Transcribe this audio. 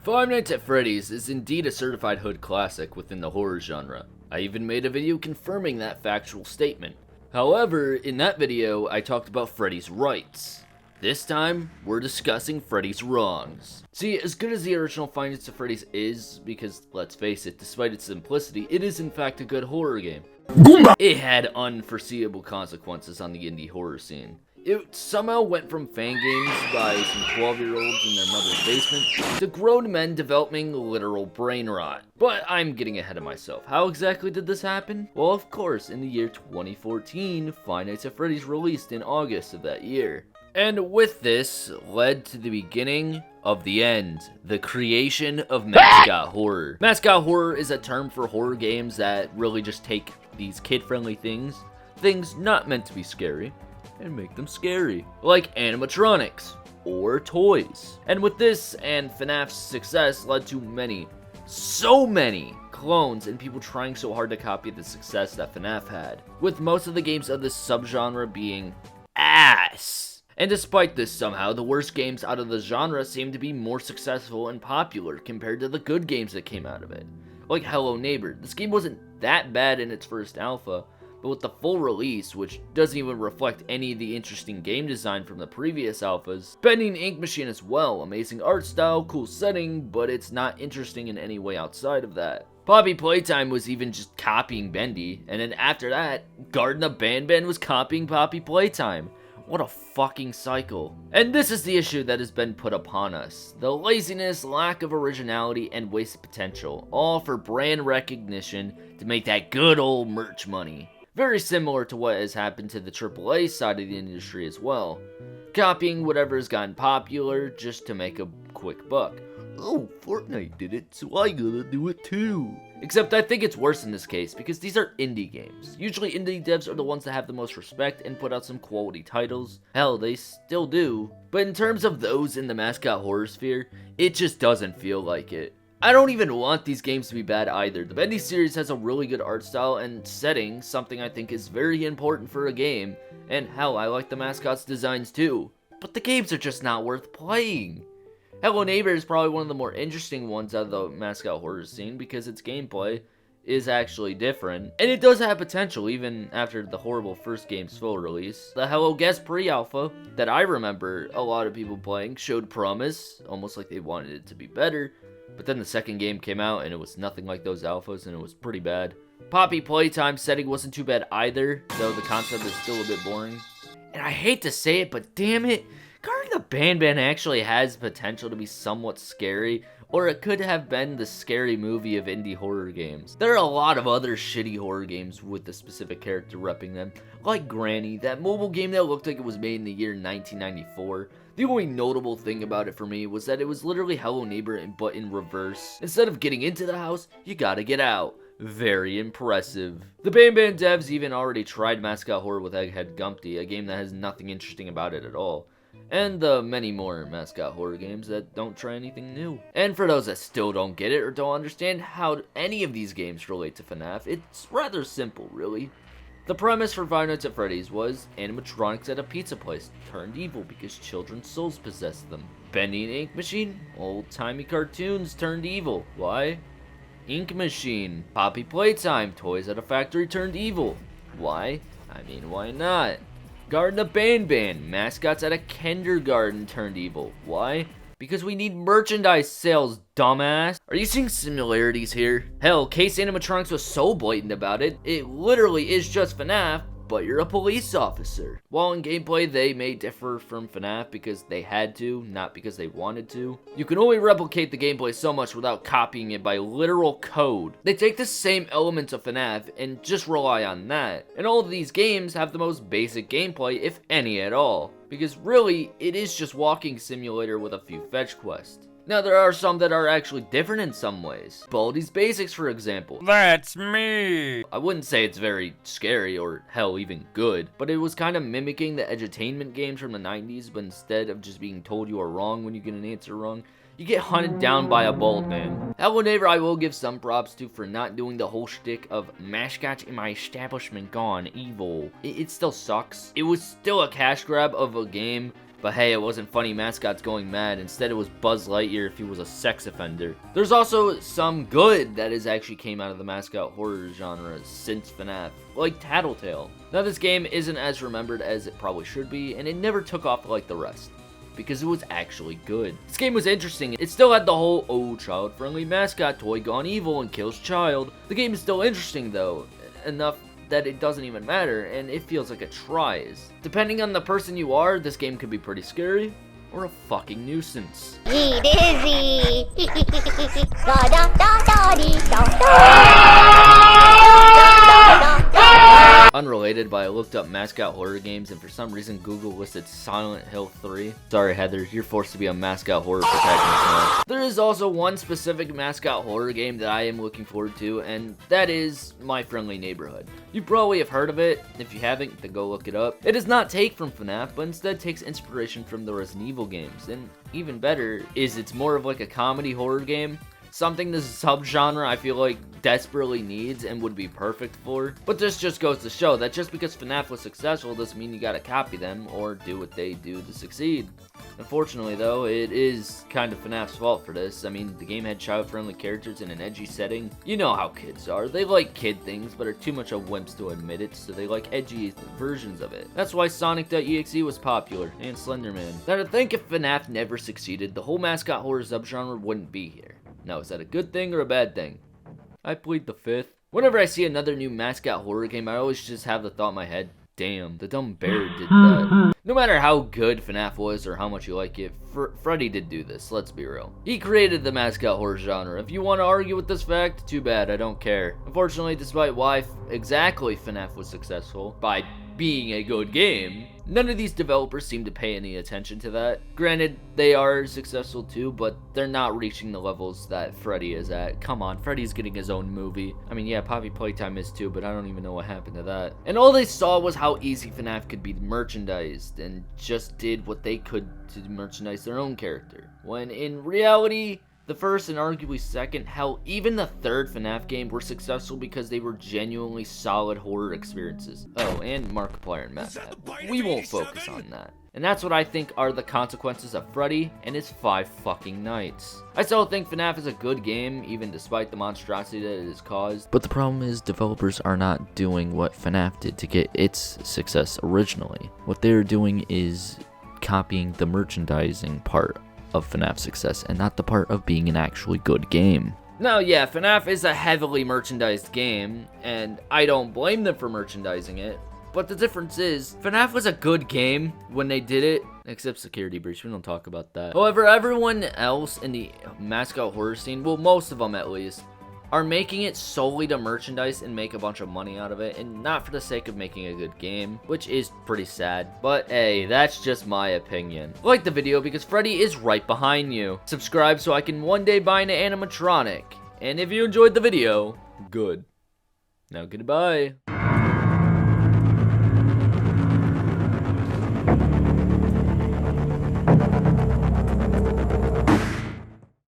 Five Nights at Freddy's is indeed a certified hood classic within the horror genre. I even made a video confirming that factual statement. However, in that video, I talked about Freddy's rights. This time, we're discussing Freddy's wrongs. See, as good as the original Five Nights at Freddy's is, because let's face it, despite its simplicity, it is in fact a good horror game. It had unforeseeable consequences on the indie horror scene. It somehow went from fan games by some 12-year-olds in their mother's basement to grown men developing literal brain rot. But I'm getting ahead of myself. How exactly did this happen? Well, of course, in the year 2014, Five Nights at Freddy's released in August of that year. And with this led to the beginning of the end, the creation of mascot horror. Mascot horror is a term for horror games that really just take these kid-friendly things not meant to be scary, and make them scary, like animatronics or toys. And with this and FNAF's success led to so many clones and people trying so hard to copy the success that FNAF had, with most of the games of this subgenre being ass. And despite this, somehow the worst games out of the genre seem to be more successful and popular compared to the good games that came out of it. Like Hello Neighbor. This game wasn't that bad in its first alpha, but with the full release, which doesn't even reflect any of the interesting game design from the previous alphas. Bendy and Ink Machine as well, amazing art style, cool setting, but it's not interesting in any way outside of that. Poppy Playtime was even just copying Bendy, and then after that, Garten of Banban was copying Poppy Playtime. What a fucking cycle. And this is the issue that has been put upon us. The laziness, lack of originality, and wasted potential, all for brand recognition to make that good old merch money. Very similar to what has happened to the AAA side of the industry as well. Copying whatever has gotten popular just to make a quick buck. Oh, Fortnite did it, so I gotta do it too. Except I think it's worse in this case, because these are indie games. Usually indie devs are the ones that have the most respect and put out some quality titles. Hell, they still do. But in terms of those in the mascot horror sphere, it just doesn't feel like it. I don't even want these games to be bad either. The Bendy series has a really good art style and setting, something I think is very important for a game. And hell, I like the mascots' designs too. But the games are just not worth playing. Hello Neighbor is probably one of the more interesting ones out of the mascot horror scene because its gameplay is actually different. And it does have potential even after the horrible first game's full release. The Hello Guest pre-alpha that I remember a lot of people playing showed promise, almost like they wanted it to be better. But then the second game came out and it was nothing like those alphas and it was pretty bad. Poppy Playtime setting wasn't too bad either, though the concept is still a bit boring. And I hate to say it, but damn it, Garten of Banban actually has potential to be somewhat scary, or it could have been the scary movie of indie horror games. There are a lot of other shitty horror games with the specific character repping them, like Granny, that mobile game that looked like it was made in the year 1994. The only notable thing about it for me was that it was literally Hello Neighbor but in reverse. Instead of getting into the house, you gotta get out. Very impressive. The Banban devs even already tried mascot horror with Egghead Gumpty, a game that has nothing interesting about it at all. And the many more mascot horror games that don't try anything new. And for those that still don't get it or don't understand how any of these games relate to FNAF, it's rather simple, really. The premise for Five Nights at Freddy's was animatronics at a pizza place turned evil because children's souls possessed them. Bendy and Ink Machine, old-timey cartoons turned evil. Why? Ink Machine. Poppy Playtime, toys at a factory turned evil. Why? I mean, why not? Garten of Banban, mascots at a kindergarten turned evil. Why? Because we need merchandise sales, dumbass. Are you seeing similarities here? Hell, Case Animatronics was so blatant about it, it literally is just FNAF, but you're a police officer. While in gameplay, they may differ from FNAF because they had to, not because they wanted to. You can only replicate the gameplay so much without copying it by literal code. They take the same elements of FNAF and just rely on that. And all of these games have the most basic gameplay, if any at all. Because really, it is just walking simulator with a few fetch quests. Now, there are some that are actually different in some ways. Baldi's Basics, for example. That's me! I wouldn't say it's very scary or, hell, even good, but it was kind of mimicking the edutainment games from the 90s, but instead of just being told you are wrong when you get an answer wrong, you get hunted down by a bald man. Hello Neighbor I will give some props to for not doing the whole shtick of mascots in my establishment gone evil. It still sucks. It was still a cash grab of a game But hey, it wasn't funny mascots going mad. Instead, it was Buzz Lightyear if he was a sex offender. There's also some good that has actually came out of the mascot horror genre since FNAF, like Tattletale. Now, this game isn't as remembered as it probably should be, and it never took off like the rest, because it was actually good. This game was interesting. It still had the whole, oh, child-friendly mascot toy gone evil and kills child. The game is still interesting, though, enough that it doesn't even matter, and it feels like it tries. Depending on the person you are, this game could be pretty scary, or a fucking nuisance. Dizzy. Unrelated, but I looked up mascot horror games, and for some reason Google listed Silent Hill 3. Sorry Heather, you're forced to be a mascot horror protagonist now. There is also one specific mascot horror game that I am looking forward to, and that is My Friendly Neighborhood. You probably have heard of it. If you haven't, then go look it up. It does not take from FNAF, but instead takes inspiration from the Resident Evil games, and even better is it's more of like a comedy horror game. Something this subgenre I feel like desperately needs and would be perfect for. But this just goes to show that just because FNAF was successful doesn't mean you gotta copy them or do what they do to succeed. Unfortunately though, it is kind of FNAF's fault for this. I mean, the game had child-friendly characters in an edgy setting. You know how kids are. They like kid things, but are too much of wimps to admit it, so they like edgy versions of it. That's why Sonic.exe was popular, and Slenderman. Now to think if FNAF never succeeded, the whole mascot horror subgenre wouldn't be here. Now, is that a good thing or a bad thing? I plead the fifth. Whenever I see another new mascot horror game, I always just have the thought in my head, damn, the dumb bear did that. No matter how good FNAF was or how much you like it, Freddy did do this, let's be real. He created the mascot horror genre. If you want to argue with this fact, too bad, I don't care. Unfortunately, despite why exactly FNAF was successful, by being a good game, none of these developers seem to pay any attention to that. Granted, they are successful too, but they're not reaching the levels that Freddy is at. Come on, Freddy's getting his own movie. I mean, yeah, Poppy Playtime is too, but I don't even know what happened to that. And all they saw was how easy FNAF could be merchandised, and just did what they could to merchandise their own character. When in reality, the first and arguably second, hell, even the third FNAF game were successful because they were genuinely solid horror experiences. Oh, and Markiplier and Map. We won't focus on that. And that's what I think are the consequences of Freddy and his 5 fucking nights. I still think FNAF is a good game, even despite the monstrosity that it has caused. But the problem is developers are not doing what FNAF did to get its success originally. What they're doing is copying the merchandising part of FNAF's success and not the part of being an actually good game. Now, yeah, FNAF is a heavily merchandised game, and I don't blame them for merchandising it, but the difference is, FNAF was a good game when they did it, except Security Breach, we don't talk about that. However, everyone else in the mascot horror scene, well, most of them at least, are making it solely to merchandise and make a bunch of money out of it, and not for the sake of making a good game, which is pretty sad. But hey, that's just my opinion. Like the video because Freddy is right behind you. Subscribe so I can one day buy an animatronic. And if you enjoyed the video, good. Now goodbye.